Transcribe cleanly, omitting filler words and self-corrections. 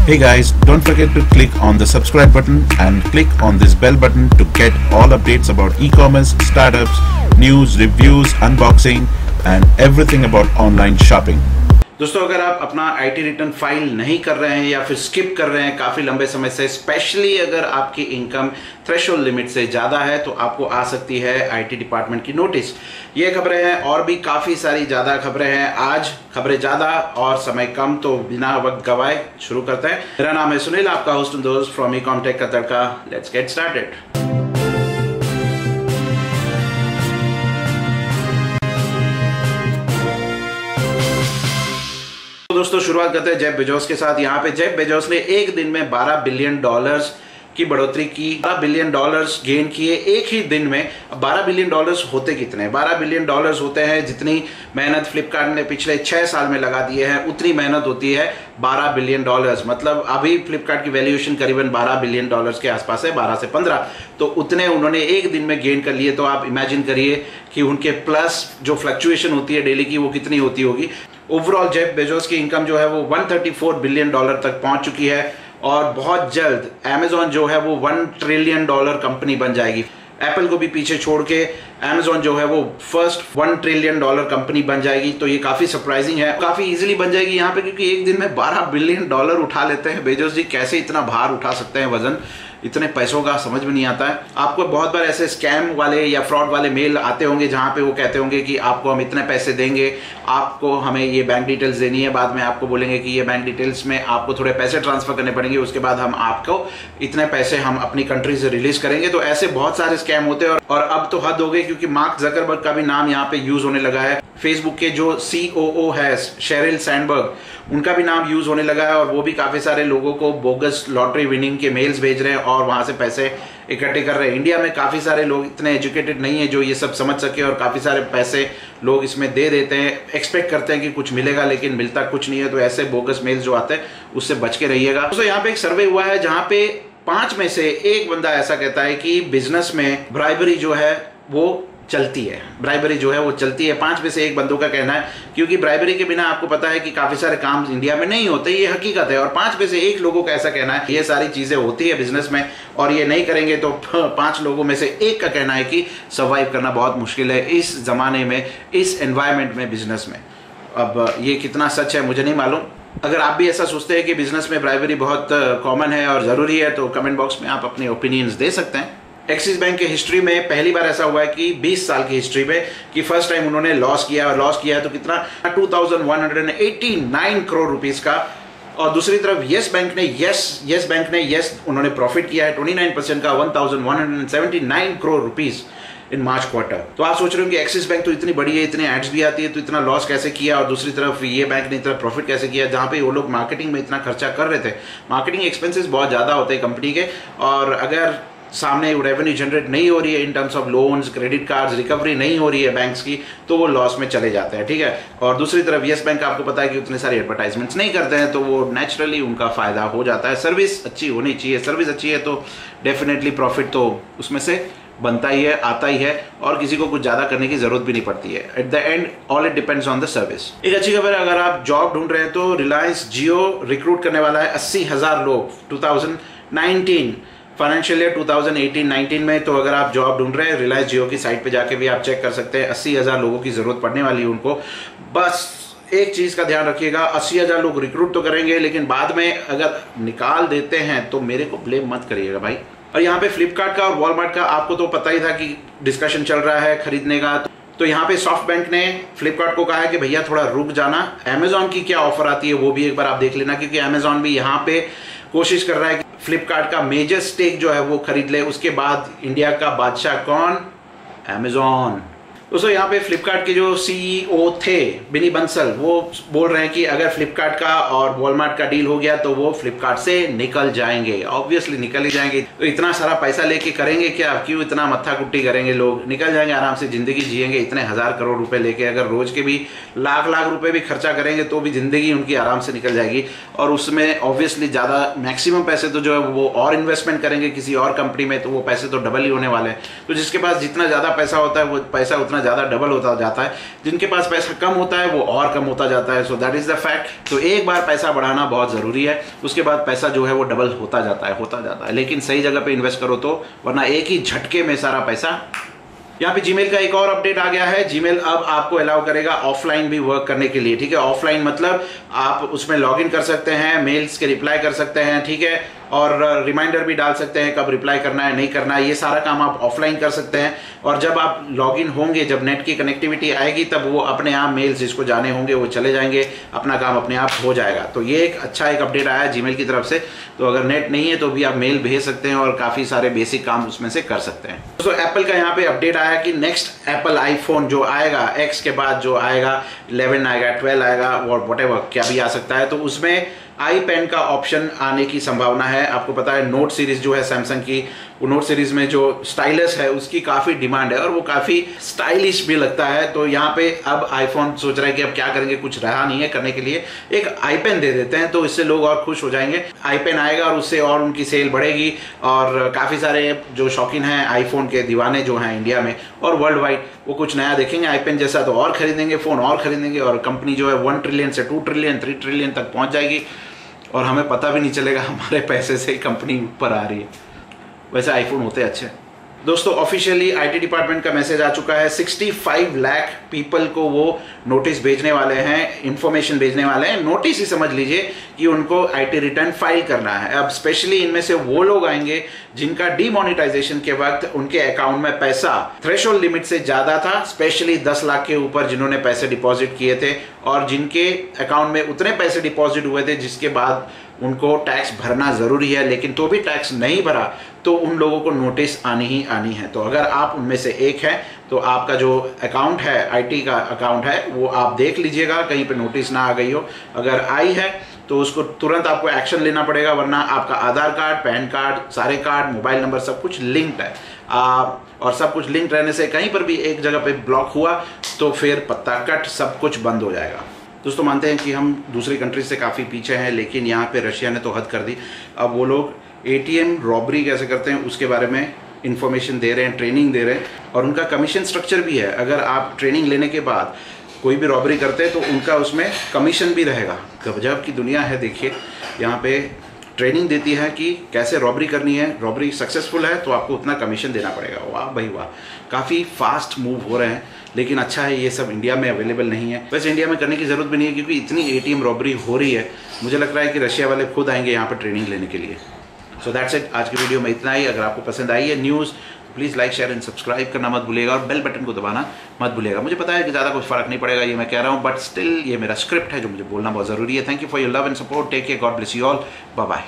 Hey guys, don't forget to click on the subscribe button and click on this bell button to get all updates about e-commerce, startups, news, reviews, unboxing and everything about online shopping. दोस्तों, अगर आप अपना IT return file नहीं कर रहे हैं या फिर स्किप कर रहे हैं काफ़ी लंबे समय से, स्पेशली अगर आपकी इनकम थ्रेशोल्ड लिमिट से ज़्यादा है, तो आपको आ सकती है आईटी डिपार्टमेंट की नोटिस। ये खबरें हैं और भी काफ़ी सारी ज़्यादा खबरें हैं। आज खबरें ज़्यादा और समय कम, तो बिना वक्त गवाए शुरू करते हैं। मेरा नाम है सुनील, आपका होस्ट एंड दोस्त फ्रॉम Ecom-Tech का तड़का। Let's get started. दोस्तों, शुरुआत करते हैं जेफ बेजोस के साथ। यहाँ पे जेफ बेजोस ने एक दिन में $12 बिलियन की बढ़ोतरी की, $12 बिलियन गेन किए एक ही दिन में। $12 बिलियन होते कितने? $12 बिलियन होते हैं जितनी मेहनत फ्लिपकार्ट ने पिछले 6 साल में लगा दिए हैं, उतनी मेहनत होती है $12 बिलियन। मतलब अभी फ्लिपकार्ट की वैल्यूएशन करीबन $12 बिलियन के आसपास है, 12 से 15। तो उतने उन्होंने एक दिन में गेन कर लिए। तो आप इमेजिन करिए कि उनके प्लस जो फ्लक्चुएशन होती है डेली की, वो कितनी होती होगी। ओवरऑल जेफ बेजोस की इनकम जो है वो $134 बिलियन तक पहुंच चुकी है और बहुत जल्द अमेजॉन जो है वो $1 ट्रिलियन कंपनी बन जाएगी। एप्पल को भी पीछे छोड़ के अमेजॉन जो है वो फर्स्ट $1 ट्रिलियन कंपनी बन जाएगी। तो ये काफी सरप्राइजिंग है, काफी इजीली बन जाएगी यहाँ पे, क्योंकि एक दिन में $12 बिलियन उठा लेते हैं बेजोस जी। कैसे इतना भार उठा सकते हैं, वजन इतने पैसों का समझ में नहीं आता है। आपको बहुत बार ऐसे स्कैम वाले या फ्रॉड वाले मेल आते होंगे जहां पे वो कहते होंगे कि आपको हम इतने पैसे देंगे, आपको हमें ये बैंक डिटेल्स देनी है, बाद में आपको बोलेंगे कि ये बैंक डिटेल्स में आपको थोड़े पैसे ट्रांसफर करने पड़ेंगे, उसके बाद हम आपको इतने पैसे हम अपनी कंट्री से रिलीज करेंगे। तो ऐसे बहुत सारे स्कैम होते हैं और अब तो हद हो गई, क्योंकि मार्क जकरबर्ग का भी नाम यहाँ पे यूज होने लगा है। फेसबुक के जो COO है शेरिल सैंडबर्ग, उनका भी नाम यूज होने लगा है और वो भी काफी सारे लोगों को बोगस लॉटरी विनिंग के मेल्स भेज रहे हैं और वहां से पैसे इकट्ठे कर रहे हैं। इंडिया में काफी सारे लोग इतने एजुकेटेड नहीं है जो ये सब समझ सके और काफी सारे पैसे लोग इसमें दे देते हैं, एक्सपेक्ट करते हैं कि कुछ मिलेगा लेकिन मिलता कुछ नहीं है। तो ऐसे बोगस मेल्स जो आते हैं उससे बच के रहिएगा। तो यहाँ पे एक सर्वे हुआ है जहां पे 5 में से 1 बंदा ऐसा कहता है कि बिजनेस में ब्राइबरी जो है वो चलती है। ब्राइबरी जो है वो चलती है, 5 में से 1 बंदों का कहना है, क्योंकि ब्राइबरी के बिना आपको पता है कि काफी सारे काम इंडिया में नहीं होते, ये हकीकत है। और 5 में से 1 लोगों का ऐसा कहना है ये सारी चीजें होती है बिजनेस में और ये नहीं करेंगे तो 5 लोगों में से 1 का कहना है कि सर्वाइव करना बहुत मुश्किल है इस जमाने में, इस एनवायरमेंट में, बिजनेस में। अब ये कितना सच है मुझे नहीं मालूम। अगर आप भी ऐसा सोचते हैं कि बिजनेस में ब्राइबरी बहुत कॉमन है और जरूरी है, तो कमेंट बॉक्स में आप अपने ओपिनियंस दे सकते हैं। एक्सिस बैंक के हिस्ट्री में पहली बार ऐसा हुआ है कि 20 साल की हिस्ट्री में कि फर्स्ट टाइम उन्होंने लॉस किया, और लॉस किया है तो कितना, 2189 करोड़ रुपीस का। और दूसरी तरफ यस बैंक ने उन्होंने प्रॉफिट किया है 29% का, 1179 crore rupees in March quarter. तो आप सोच रहे हो कि एक्सिस बैंक तो इतनी बड़ी है, इतने एड्स भी आती है, तो इतना लॉस कैसे किया, और दूसरी तरफ ये बैंक ने इतना प्रॉफिट कैसे किया, जहां पे वो लोग मार्केटिंग में इतना खर्चा कर रहे थे। मार्केटिंग एक्सपेंसेस बहुत ज्यादा होते हैं कंपनी के, और अगर सामने रेवेन्यू जनरेट नहीं हो रही है in terms of loans, credit cards, recovery नहीं हो रही है बैंक्स की, तो वो लॉस में चले जाते हैं। ठीक है। और दूसरी तरफ यस बैंक आपको पता है कि उतने सारे एडवर्टाइजमेंट्स नहीं करते हैं, तो वो नेचुरली उनका फायदा हो जाता है। सर्विस अच्छी होनी चाहिए, सर्विस अच्छी है तो डेफिनेटली प्रॉफिट तो उसमें से बनता ही है, आता ही है, और किसी को कुछ ज्यादा करने की जरूरत भी नहीं पड़ती है। At the end all it depends on the service. एक अच्छी खबर है, अगर आप जॉब ढूंढ रहे हैं तो रिलायंस जियो रिक्रूट करने वाला है 80,000 लोग 2019 फाइनेंशियल ईयर 2018-19 में। तो अगर आप जॉब ढूंढ रहे हैं, रिलायंस जियो की साइट पे जाके भी आप चेक कर सकते हैं। 80,000 लोगों की जरूरत पड़ने वाली है उनको। बस एक चीज का ध्यान रखिएगा, 80,000 लोग रिक्रूट तो करेंगे, लेकिन बाद में अगर निकाल देते हैं तो मेरे को ब्लेम मत करिएगा भाई। और यहाँ पे फ्लिपकार्ट का और वॉलमार्ट का आपको तो पता ही था कि डिस्कशन चल रहा है खरीदने का। तो यहाँ पे सॉफ्ट बैंक ने फ्लिपकार्ट को कहा है कि भैया थोड़ा रुक जाना, अमेजॉन की क्या ऑफर आती है वो भी एक बार आप देख लेना, क्योंकि अमेजॉन भी यहाँ पे कोशिश कर रहा है कि फ्लिपकार्ट का मेजर स्टेक जो है वो खरीद ले। उसके बाद इंडिया का बादशाह कौन? अमेजॉन। दोस्तों, यहाँ पे फ्लिपकार्ट के जो CEO थे बिनी बंसल, वो बोल रहे हैं कि अगर फ्लिपकार्ट का और वॉलमार्ट का डील हो गया तो वो फ्लिपकार्ट से निकल जाएंगे। ऑब्वियसली निकल ही जाएंगे, तो इतना सारा पैसा लेके करेंगे क्या? क्यों इतना मत्था कुट्टी करेंगे? लोग निकल जाएंगे, आराम से जिंदगी जिएंगे। इतने 1000 करोड़ रुपए लेके अगर रोज के भी लाख रुपए भी खर्चा करेंगे तो भी जिंदगी उनकी आराम से निकल जाएगी। और उसमें ऑब्वियसली ज्यादा मैक्सिमम पैसे तो जो है वो और इन्वेस्टमेंट करेंगे किसी और कंपनी में, तो वो पैसे तो डबल ही होने वाले हैं। तो जिसके पास जितना ज्यादा पैसा होता है वो पैसा उतना जितना ज़्यादा डबल होता जाता है, जिनके पास पैसा कम होता है वो और कम होता जाता है। So that is the fact. तो एक बार पैसा बढ़ाना बहुत ज़रूरी है, उसके बाद पैसा जो है वो डबल होता जाता है, लेकिन सही जगह पे इन्वेस्ट करो तो, वरना एक ही झटके में सारा पैसा। यहाँ पे जीमेल का एक और अपडेट आ गया है। जीमेल अब आपको अलाउ करेगा ऑफलाइन भी वर्क करने के लिए, ठीक है। ऑफलाइन मतलब आप उसमें लॉगिन कर सकते हैं, मेल्स के रिप्लाई कर सकते हैं, ठीक है, और रिमाइंडर भी डाल सकते हैं कब रिप्लाई करना है नहीं करना है, ये सारा काम आप ऑफलाइन कर सकते हैं। और जब आप लॉगिन होंगे, जब नेट की कनेक्टिविटी आएगी, तब वो अपने आप मेल्स जिसको जाने होंगे वो चले जाएंगे, अपना काम अपने आप हो जाएगा। तो ये एक अच्छा एक अपडेट आया है जीमेल की तरफ से। तो अगर नेट नहीं है तो भी आप मेल भेज सकते हैं और काफ़ी सारे बेसिक काम उसमें से कर सकते हैं। तो एप्पल का यहाँ पे अपडेट आया कि नेक्स्ट एप्पल आईफोन जो आएगा, एक्स के बाद जो आएगा, 11 आएगा, 12 आएगा, और व्हाटएवर क्या भी आ सकता है, तो उसमें iPen का ऑप्शन आने की संभावना है। आपको पता है नोट सीरीज जो है सैमसंग की, वो नोट सीरीज में जो स्टाइलस है उसकी काफ़ी डिमांड है और वो काफ़ी स्टाइलिश भी लगता है। तो यहाँ पे अब आईफोन सोच रहा है कि अब क्या करेंगे, कुछ रहा नहीं है करने के लिए, एक iPen दे देते हैं तो इससे लोग और खुश हो जाएंगे। iPen आएगा और उससे और उनकी सेल बढ़ेगी और काफ़ी सारे जो शौकीन हैं आईफोन के दीवाने जो हैं इंडिया में और वर्ल्ड वाइड, वो कुछ नया देखेंगे iPen जैसा तो और खरीदेंगे, फ़ोन और खरीदेंगे, और कंपनी जो है 1 ट्रिलियन से 2 ट्रिलियन 3 ट्रिलियन तक पहुँच जाएगी और हमें पता भी नहीं चलेगा हमारे पैसे से कंपनी ऊपर आ रही है। वैसे आईफोन होते अच्छे हैं। दोस्तों ऑफिशियली आईटी डिपार्टमेंट का मैसेज आ चुका है, 65 लाख पीपल को वो नोटिस भेजने वाले हैं, इंफॉर्मेशन भेजने वाले हैं। नोटिस ही समझ लीजिए कि उनको आईटी रिटर्न फाइल करना है। अब स्पेशली इनमें से वो लोग आएंगे जिनका डीमोनेटाइजेशन के वक्त उनके अकाउंट में पैसा थ्रेशोल्ड लिमिट से ज़्यादा था, स्पेशली 10 लाख के ऊपर जिन्होंने पैसे डिपॉजिट किए थे और जिनके अकाउंट में उतने पैसे डिपॉजिट हुए थे जिसके बाद उनको टैक्स भरना ज़रूरी है, लेकिन तो भी टैक्स नहीं भरा तो उन लोगों को नोटिस आनी ही आनी है। तो अगर आप उनमें से एक हैं तो आपका जो अकाउंट है, आईटी का अकाउंट है, वो आप देख लीजिएगा कहीं पे नोटिस ना आ गई हो। अगर आई है तो उसको तुरंत आपको एक्शन लेना पड़ेगा, वरना आपका आधार कार्ड, पैन कार्ड, सारे कार्ड, मोबाइल नंबर सब कुछ लिंक्ड है और सब कुछ लिंक्ड रहने से कहीं पर भी एक जगह पे ब्लॉक हुआ तो फिर पत्ता कट, सब कुछ बंद हो जाएगा। दोस्तों मानते हैं कि हम दूसरी कंट्री से काफ़ी पीछे हैं, लेकिन यहाँ पे रशिया ने तो हद कर दी। अब वो लोग ATM रॉबरी कैसे करते हैं उसके बारे में इंफॉर्मेशन दे रहे हैं, ट्रेनिंग दे रहे हैं, और उनका कमीशन स्ट्रक्चर भी है। अगर आप ट्रेनिंग लेने के बाद कोई भी रॉबरी करते हैं तो उनका उसमें कमीशन भी रहेगा। गजब की दुनिया है। देखिए यहाँ पे ट्रेनिंग देती है कि कैसे रॉबरी करनी है, रॉबरी सक्सेसफुल है तो आपको उतना कमीशन देना पड़ेगा। वाह भाई वाह, काफ़ी फास्ट मूव हो रहे हैं, लेकिन अच्छा है ये सब इंडिया में अवेलेबल नहीं है। वैसे इंडिया में करने की ज़रूरत भी नहीं है क्योंकि इतनी ATM रॉबरी हो रही है, मुझे लग रहा है कि रशिया वाले खुद आएंगे यहाँ पर ट्रेनिंग लेने के लिए। सो दैट्स इट, आज की वीडियो में इतना ही। अगर आपको पसंद आई है न्यूज़ तो please like, share and subscribe करना मत भूलिएगा और बेल बटन को दबाना मत भूलिएगा। मुझे पता है कि ज़्यादा कुछ फ़र्क नहीं पड़ेगा ये मैं कह रहा हूँ, बट स्टिल ये मेरा स्क्रिप्ट है जो मुझे बोलना बहुत ज़रूरी है। Thank you for your love and support. Take care, God bless you all, bye bye.